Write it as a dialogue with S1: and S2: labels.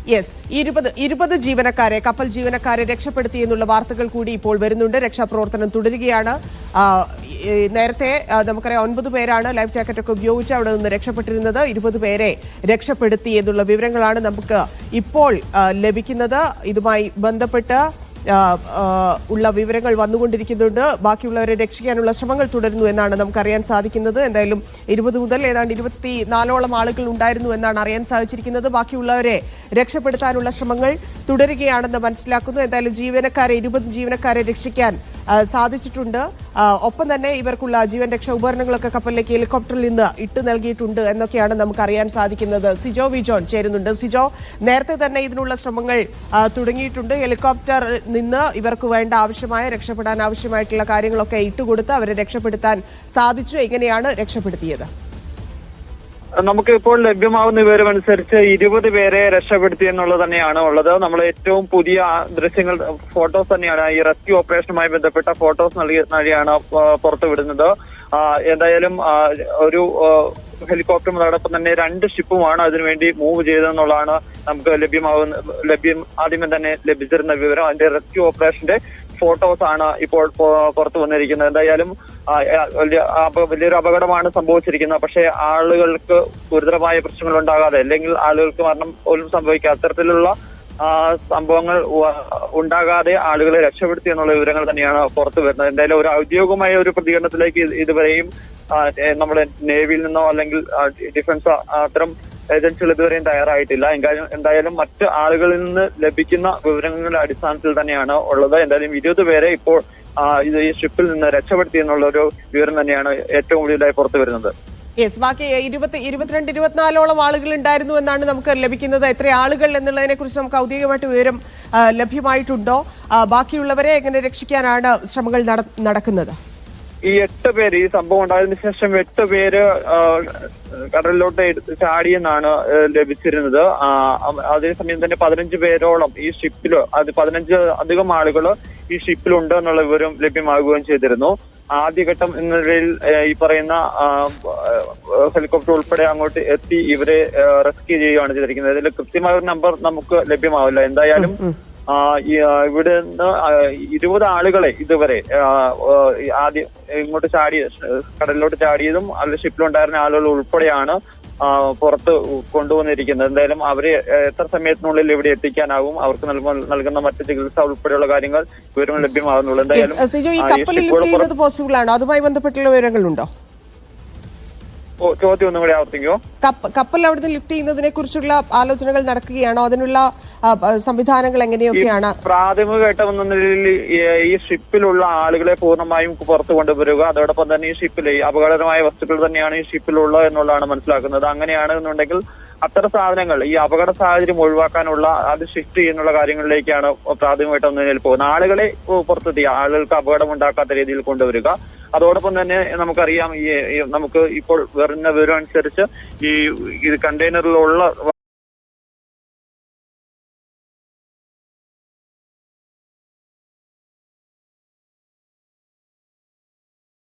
S1: Yes, 20 ജീവനക്കാരെ, കപ്പൽ ജീവനക്കാരെ രക്ഷപ്പെടുത്തി എന്നുള്ള വാർത്തകൾ കൂടി ഇപ്പോൾ വരുന്നുണ്ട്. രക്ഷാപ്രവർത്തനം തുടരുകയാണ്. നേരത്തെ നമുക്കറിയാം 9 പേരാണ് ലൈഫ് ജാക്കറ്റൊക്കെ ഉപയോഗിച്ച് അവിടെ നിന്ന് രക്ഷപ്പെട്ടിരുന്നത്. 20 പേരെ രക്ഷപ്പെടുത്തി എന്നുള്ള വിവരങ്ങളാണ് നമുക്ക് ഇപ്പോൾ ലഭിക്കുന്നത്. ഇതുമായി ബന്ധപ്പെട്ട് ഉള്ള വിവരങ്ങൾ വന്നുകൊണ്ടിരിക്കുന്നുണ്ട്. ബാക്കിയുള്ളവരെ രക്ഷിക്കാനുള്ള ശ്രമങ്ങൾ തുടരുന്നു എന്നാണ് നമുക്കറിയാൻ സാധിക്കുന്നത്. എന്തായാലും 20 മുതൽ ഏതാണ്ട് 24ഓളം ആളുകൾ ഉണ്ടായിരുന്നു എന്നാണ് അറിയാൻ സാധിച്ചിരിക്കുന്നത്. ബാക്കിയുള്ളവരെ രക്ഷപ്പെടുത്താനുള്ള ശ്രമങ്ങൾ തുടരുകയാണെന്ന് മനസ്സിലാക്കുന്നു. എന്തായാലും 20 ജീവനക്കാരെ രക്ഷിക്കാൻ സാധിച്ചിട്ടുണ്ട്. ഒപ്പം തന്നെ ഇവർക്കുള്ള ജീവൻ രക്ഷാ ഉപകരണങ്ങളൊക്കെ കപ്പലിലേക്ക് ഹെലികോപ്റ്ററിൽ നിന്ന് ഇട്ട് നൽകിയിട്ടുണ്ട് എന്നൊക്കെയാണ് നമുക്ക് അറിയാൻ സാധിക്കുന്നത്. സിജോ വിജോൺ ചേരുന്നുണ്ട്. സിജോ, നേരത്തെ തന്നെ ഇതിനുള്ള ശ്രമങ്ങൾ തുടങ്ങിയിട്ടുണ്ട്. ഹെലികോപ്റ്ററിൽ നിന്ന് ഇവർക്ക് വേണ്ട രക്ഷപ്പെടാൻ ആവശ്യമായിട്ടുള്ള കാര്യങ്ങളൊക്കെ ഇട്ടുകൊടുത്ത് അവരെ രക്ഷപ്പെടുത്താൻ സാധിച്ചു. എങ്ങനെയാണ് രക്ഷപ്പെടുത്തിയത്?
S2: നമുക്ക് ഇപ്പോൾ ലഭ്യമാവുന്ന വിവരമനുസരിച്ച് 20 പേരെ രക്ഷപ്പെടുത്തി എന്നുള്ളത് തന്നെയാണ് ഉള്ളത്. നമ്മൾ ഏറ്റവും പുതിയ ദൃശ്യങ്ങൾ, ഫോട്ടോസ് തന്നെയാണ് ഈ റെസ്ക്യൂ ഓപ്പറേഷനുമായി ബന്ധപ്പെട്ട ഫോട്ടോസ് നൽകിയാണ് പുറത്തുവിടുന്നത്. എന്തായാലും ഒരു ഹെലികോപ്റ്ററും അതോടൊപ്പം തന്നെ 2 ഷിപ്പുമാണ് അതിനുവേണ്ടി മൂവ് ചെയ്തതെന്നുള്ളതാണ് നമുക്ക് ആദ്യമേ തന്നെ ലഭിച്ചിരുന്ന വിവരം. അതിന്റെ റെസ്ക്യൂ ഓപ്പറേഷന്റെ ഫോട്ടോസ് ആണ് ഇപ്പോൾ പുറത്തു വന്നിരിക്കുന്നത്. എന്തായാലും വലിയൊരു അപകടമാണ് സംഭവിച്ചിരിക്കുന്നത്. പക്ഷേ ആളുകൾക്ക് ഗുരുതരമായ പ്രശ്നങ്ങൾ ഉണ്ടാകാതെ, അല്ലെങ്കിൽ ആളുകൾക്ക് മരണം പോലും സംഭവിക്കാത്ത അത്തരത്തിലുള്ള സംഭവങ്ങൾ ഉണ്ടാകാതെ ആളുകളെ രക്ഷപ്പെടുത്തി എന്നുള്ള വിവരങ്ങൾ തന്നെയാണ് പുറത്തു വരുന്നത്. എന്തായാലും ഒരു ഔദ്യോഗികമായ ഒരു പ്രതികരണത്തിലേക്ക് ഇതുവരെയും നമ്മുടെ നേവിയിൽ നിന്നോ അല്ലെങ്കിൽ ഡിഫൻസ് അത്തരം ഏജൻസികൾ ഇതുവരെയും തയ്യാറായിട്ടില്ല. എന്തായാലും മറ്റ് ആളുകളിൽ നിന്ന് ലഭിക്കുന്ന വിവരങ്ങളുടെ അടിസ്ഥാനത്തിൽ തന്നെയാണ് ഉള്ളത്. എന്തായാലും 20 പേരെ ഇപ്പോൾ ഈ ഷിപ്പിൽ നിന്ന് രക്ഷപ്പെടുത്തി എന്നുള്ള ഒരു വിവരം തന്നെയാണ് ഏറ്റവും കൂടുതലായി പുറത്തു വരുന്നത്.
S1: യെസ്, ബാക്കി 24ഓളം ആളുകൾ ഉണ്ടായിരുന്നു എന്നാണ് നമുക്ക് ലഭിക്കുന്നത്. എത്ര ആളുകൾ എന്നുള്ളതിനെ കുറിച്ച് നമുക്ക് ഔദ്യോഗികമായിട്ട് വിവരം ലഭ്യമായിട്ടുണ്ടോ? ബാക്കിയുള്ളവരെ എങ്ങനെ രക്ഷിക്കാനാണ് ശ്രമങ്ങൾ നടക്കുന്നത്?
S2: ഈ 8 പേര്, ഈ സംഭവം ഉണ്ടായതിനു ശേഷം 8 പേര് കടലിലോട്ട് ചാടിയെന്നാണ് ലഭിച്ചിരുന്നത്. അതേസമയം തന്നെ 15 പേരോളം ഈ ഷിപ്പില്, 15 അധികം ആളുകൾ ഈ ഷിപ്പിലുണ്ട് എന്നുള്ള വിവരം ലഭ്യമാകുകയും ചെയ്തിരുന്നു. ആദ്യഘട്ടം എന്ന നിലയിൽ ഈ പറയുന്ന ഹെലികോപ്റ്റർ ഉൾപ്പെടെ അങ്ങോട്ട് എത്തി ഇവരെ റെസ്ക്യൂ ചെയ്യുകയാണ് ചെയ്തിരിക്കുന്നത്. ഇതിൽ കൃത്യമായ ഒരു നമ്പർ നമുക്ക് ലഭ്യമാവില്ല. എന്തായാലും ഇവിടെ നിന്ന് 20 ആളുകളെ ഇതുവരെ ആദ്യം ഇങ്ങോട്ട് കടലിലോട്ട് ചാടിയതും അല്ല ഷിപ്പിലുണ്ടായിരുന്ന ആളുകൾ ഉൾപ്പെടെയാണ് പുറത്ത് കൊണ്ടുവന്നിരിക്കുന്നത്. എന്തായാലും അവരെ എത്ര സമയത്തിനുള്ളിൽ ഇവിടെ എത്തിക്കാനാവും, അവർക്ക് നൽകുന്ന മറ്റ് ചികിത്സ ഉൾപ്പെടെയുള്ള കാര്യങ്ങൾ വിവരങ്ങൾ ലഭ്യമാകുന്നുള്ളൂ.
S1: എന്തായാലും പോസിബിൾ ആണോ? അതുമായി ബന്ധപ്പെട്ടുള്ള വിവരങ്ങളുണ്ടോ?
S2: ചോദ്യം ഒന്നും കൂടി ആവർത്തിക്കോ?
S1: കപ്പൽ അവിടുന്ന് ലിഫ്റ്റ് ചെയ്യുന്നതിനെ കുറിച്ചുള്ള ആലോചനകൾ നടക്കുകയാണോ? അതിനുള്ള സംവിധാനങ്ങൾ എങ്ങനെയൊക്കെയാണ്?
S2: പ്രാഥമിക ഘട്ടം എന്ന നിലയിൽ ഈ ഷിപ്പിലുള്ള ആളുകളെ പൂർണ്ണമായും പുറത്തു കൊണ്ടുവരിക, അതോടൊപ്പം തന്നെ ഈ ഷിപ്പിൽ അപകടകരമായ വസ്തുക്കൾ തന്നെയാണ് ഈ ഷിപ്പിലുള്ളത് എന്നുള്ളതാണ് മനസ്സിലാക്കുന്നത്. അങ്ങനെയാണെന്നുണ്ടെങ്കിൽ അത്തരം സാധനങ്ങൾ, ഈ അപകട സാഹചര്യം ഒഴിവാക്കാനുള്ള അത് ഷിഫ്റ്റ് ചെയ്യുന്നുള്ള കാര്യങ്ങളിലേക്കാണ് പ്രാഥമികമായിട്ട് ഒന്നിൽ പോകുന്നത്. ആളുകളെ പുറത്തെത്തിയ ആളുകൾക്ക് അപകടം ഉണ്ടാക്കാത്ത രീതിയിൽ കൊണ്ടുവരിക. അതോടൊപ്പം തന്നെ നമുക്കറിയാം, നമുക്ക് ഇപ്പോൾ വരുന്ന വിവരം അനുസരിച്ച് ഈ കണ്ടെയ്നറിലുള്ള